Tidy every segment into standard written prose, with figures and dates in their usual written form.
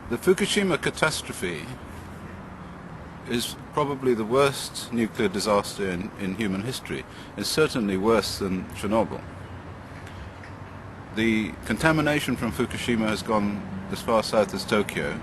The Fukushima catastrophe is probably the worst nuclear disaster in human history. It's certainly worse than Chernobyl. The contamination from Fukushima has gone as far south as Tokyo.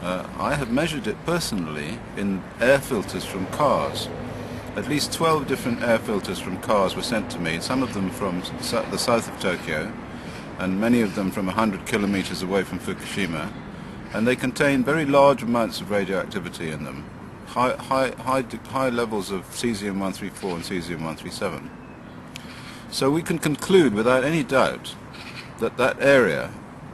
I have measured it personally in air filters from cars. At least 12 different air filters from cars were sent to me, some of them from the south of Tokyo, and many of them from 100 kilometers away from Fukushima. And they contain very large amounts of radioactivity in them, high levels of cesium-134 and cesium-137. So we can conclude without any doubt that that area,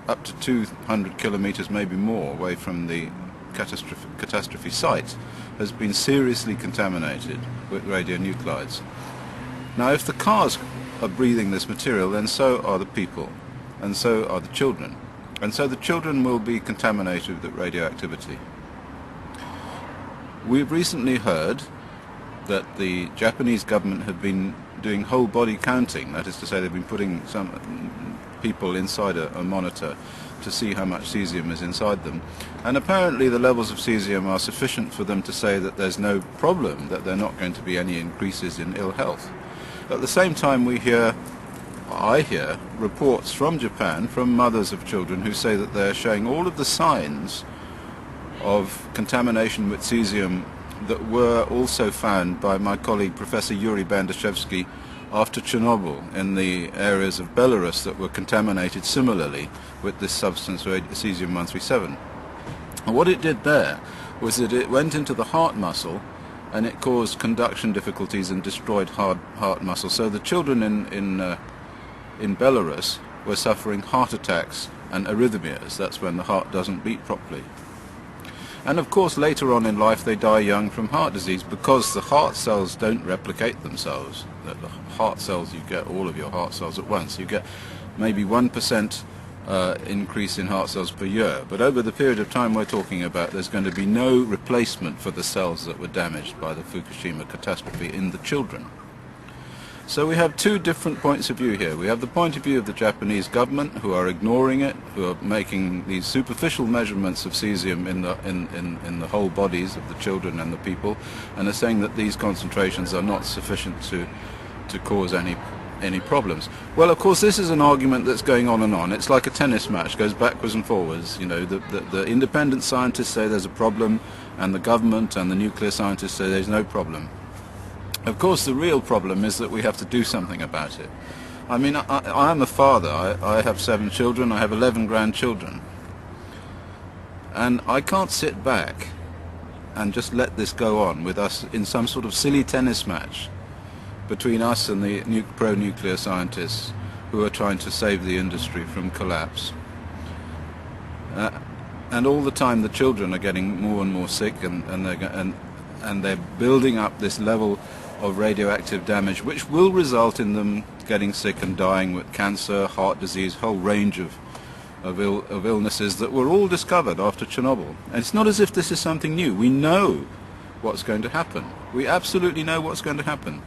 up to 200 kilometers, maybe more, away from the catastrophe site, has been seriously contaminated with radionuclides. Now, if the cars are breathing this material, then so are the people, and so are the children. And so the children will be contaminated with radioactivity. We've recently heard that the Japanese government have been doing whole body counting. That is to say, they've been putting some people inside a monitor to see how much cesium is inside them. And apparently the levels of cesium are sufficient for them to say that there's no problem, that there are not going to be any increases in ill health. At the same time, I hear reports from Japan, from mothers of children, who say that they're showing all of the signs of contamination with cesium that were also found by my colleague Professor Yuri Bandashevsky after Chernobyl in the areas of Belarus that were contaminated similarly with this substance, cesium-137. And what it did there was that it went into the heart muscle and it caused conduction difficulties and destroyed heart muscle. So the children in Belarus were suffering heart attacks and arrhythmias. That's when the heart doesn't beat properly. And of course later on in life they die young from heart disease because the heart cells don't replicate themselves. The heart cells, you get all of your heart cells at once. You get maybe 1% increase in heart cells per year. But over the period of time we're talking about, there's going to be no replacement for the cells that were damaged by the Fukushima catastrophe in the children. So we have two different points of view here. We have the point of view of the Japanese government, who are ignoring it, who are making these superficial measurements of cesium in the whole bodies of the children and the people, and are saying that these concentrations are not sufficient to cause any problems. Well, of course, this is an argument that's going on and on. It's like a tennis match, goes backwards and forwards. You know, the independent scientists say there's a problem, and the government and the nuclear scientists say there's no problem. Of course, the real problem is that we have to do something about it. I mean, I am a father. I have 7 children. I have 11 grandchildren. And I can't sit back and just let this go on with us in some sort of silly tennis match between us and the pro-nuclear scientists who are trying to save the industry from collapse. And all the time the children are getting more and more sick, and they're building up this level of radioactive damage, which will result in them getting sick and dying with cancer, heart disease, whole range of illnesses that were all discovered after Chernobyl. And it's not as if this is something new. We know what's going to happen. We absolutely know what's going to happen.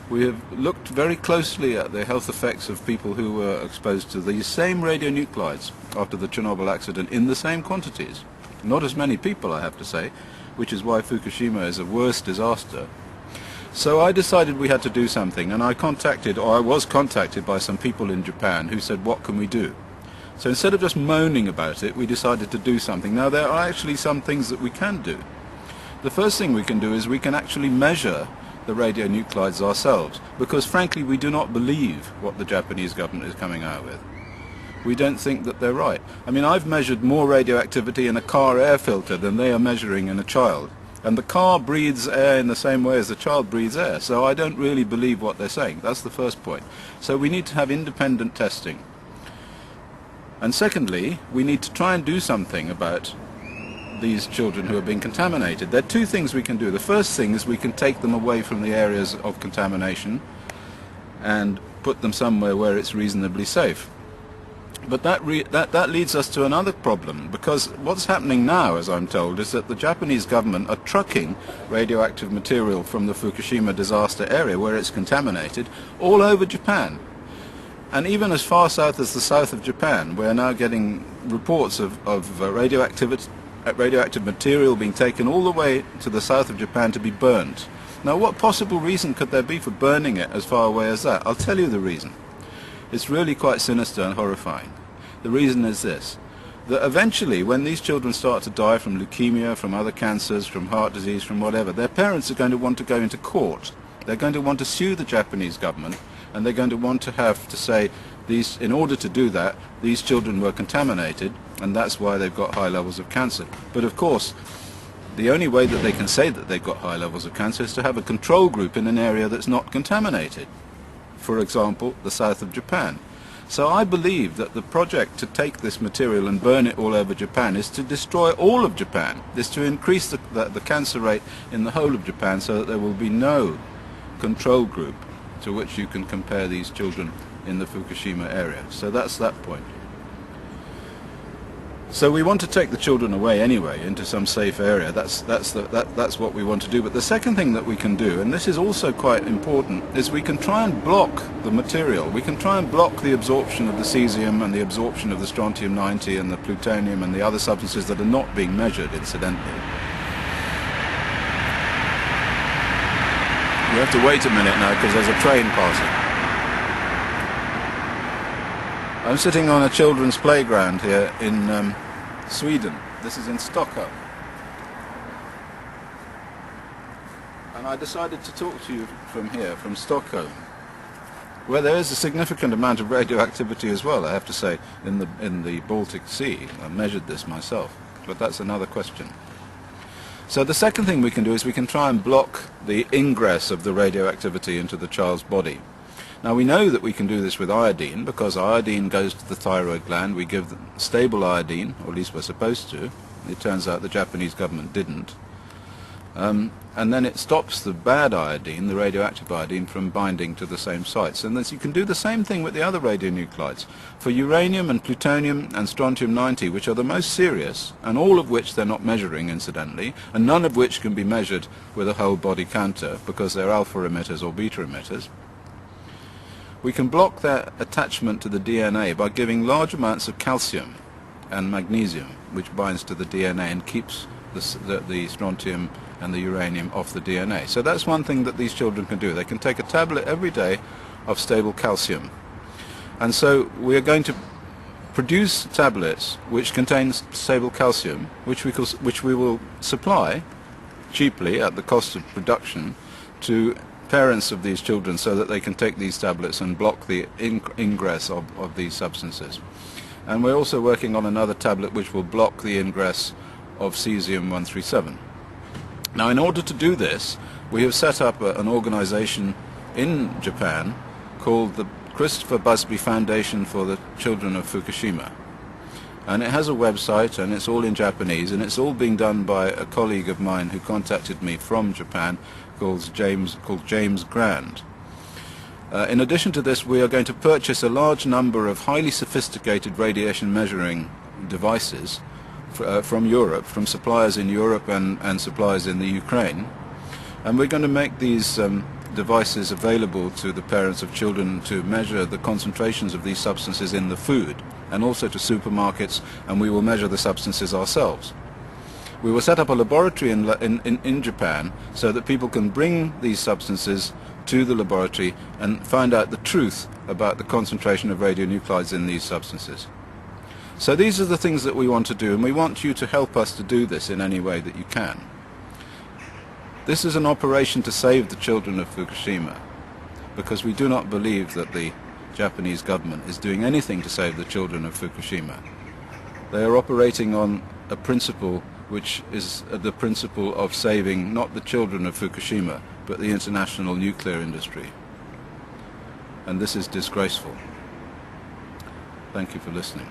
We have looked very closely at the health effects of people who were exposed to these same radionuclides after the Chernobyl accident in the same quantities. Not as many people, I have to say, which is why Fukushima is a worse disaster. So I decided we had to do something, and I was contacted by some people in Japan who said, what can we do? So instead of just moaning about it, we decided to do something. Now, there are actually some things that we can do. The first thing we can do is we can actually measure the radionuclides ourselves, because frankly we do not believe what the Japanese government is coming out with. We don't think that they're right. I mean, I've measured more radioactivity in a car air filter than they are measuring in a child. And the car breathes air in the same way as the child breathes air, so I don't really believe what they're saying. That's the first point. So we need to have independent testing. And secondly, we need to try and do something about these children who are being contaminated. There are two things we can do. The first thing is we can take them away from the areas of contamination and put them somewhere where it's reasonably safe. But that leads us to another problem, because what's happening now, as I'm told, is that the Japanese government are trucking radioactive material from the Fukushima disaster area, where it's contaminated, all over Japan. And even as far south as the south of Japan, we're now getting reports of radioactive material being taken all the way to the south of Japan to be burned. Now, what possible reason could there be for burning it as far away as that? I'll tell you the reason. It's really quite sinister and horrifying. The reason is this, that eventually when these children start to die from leukemia, from other cancers, from heart disease, from whatever, their parents are going to want to go into court. They're going to want to sue the Japanese government, and they're going to want to have to say, in order to do that, these children were contaminated, and that's why they've got high levels of cancer. But of course, the only way that they can say that they've got high levels of cancer is to have a control group in an area that's not contaminated. For example, the south of Japan. So I believe that the project to take this material and burn it all over Japan is to destroy all of Japan, is to increase the cancer rate in the whole of Japan so that there will be no control group to which you can compare these children in the Fukushima area. So that's that point. So we want to take the children away anyway into some safe area. That's what we want to do. But the second thing that we can do, and this is also quite important, is we can try and block the material. We can try and block the absorption of the cesium and the absorption of the strontium-90 and the plutonium and the other substances that are not being measured, incidentally. We have to wait a minute now because there's a train passing. I'm sitting on a children's playground here in Sweden. This is in Stockholm. And I decided to talk to you from here, from Stockholm, where there is a significant amount of radioactivity as well, I have to say, in the Baltic Sea. I measured this myself, but that's another question. So the second thing we can do is we can try and block the ingress of the radioactivity into the child's body. Now we know that we can do this with iodine, because iodine goes to the thyroid gland. We give them stable iodine, or at least we're supposed to. It turns out the Japanese government didn't. And then it stops the bad iodine, the radioactive iodine, from binding to the same sites. And you can do the same thing with the other radionuclides. For uranium and plutonium and strontium-90, which are the most serious, and all of which they're not measuring, incidentally, and none of which can be measured with a whole body counter, because they're alpha emitters or beta emitters, we can block their attachment to the DNA by giving large amounts of calcium and magnesium, which binds to the DNA and keeps the strontium and the uranium off the DNA. So that's one thing that these children can do. They can take a tablet every day of stable calcium. And so we are going to produce tablets which contain stable calcium, which we will supply cheaply at the cost of production to parents of these children, so that they can take these tablets and block the ingress of these substances. And we're also working on another tablet which will block the ingress of cesium-137. Now, in order to do this, we have set up an organization in Japan called the Christopher Busby Foundation for the Children of Fukushima. And it has a website, and it's all in Japanese, and it's all being done by a colleague of mine who contacted me from Japan, called James Grand. In addition to this, we are going to purchase a large number of highly sophisticated radiation measuring devices from Europe, from suppliers in Europe and suppliers in the Ukraine. And we're going to make these devices available to the parents of children to measure the concentrations of these substances in the food, and also to supermarkets, and we will measure the substances ourselves. We will set up a laboratory in Japan so that people can bring these substances to the laboratory and find out the truth about the concentration of radionuclides in these substances. So these are the things that we want to do, and we want you to help us to do this in any way that you can. This is an operation to save the children of Fukushima, because we do not believe that the Japanese government is doing anything to save the children of Fukushima. They are operating on a principle which is the principle of saving not the children of Fukushima, but the international nuclear industry. And this is disgraceful. Thank you for listening.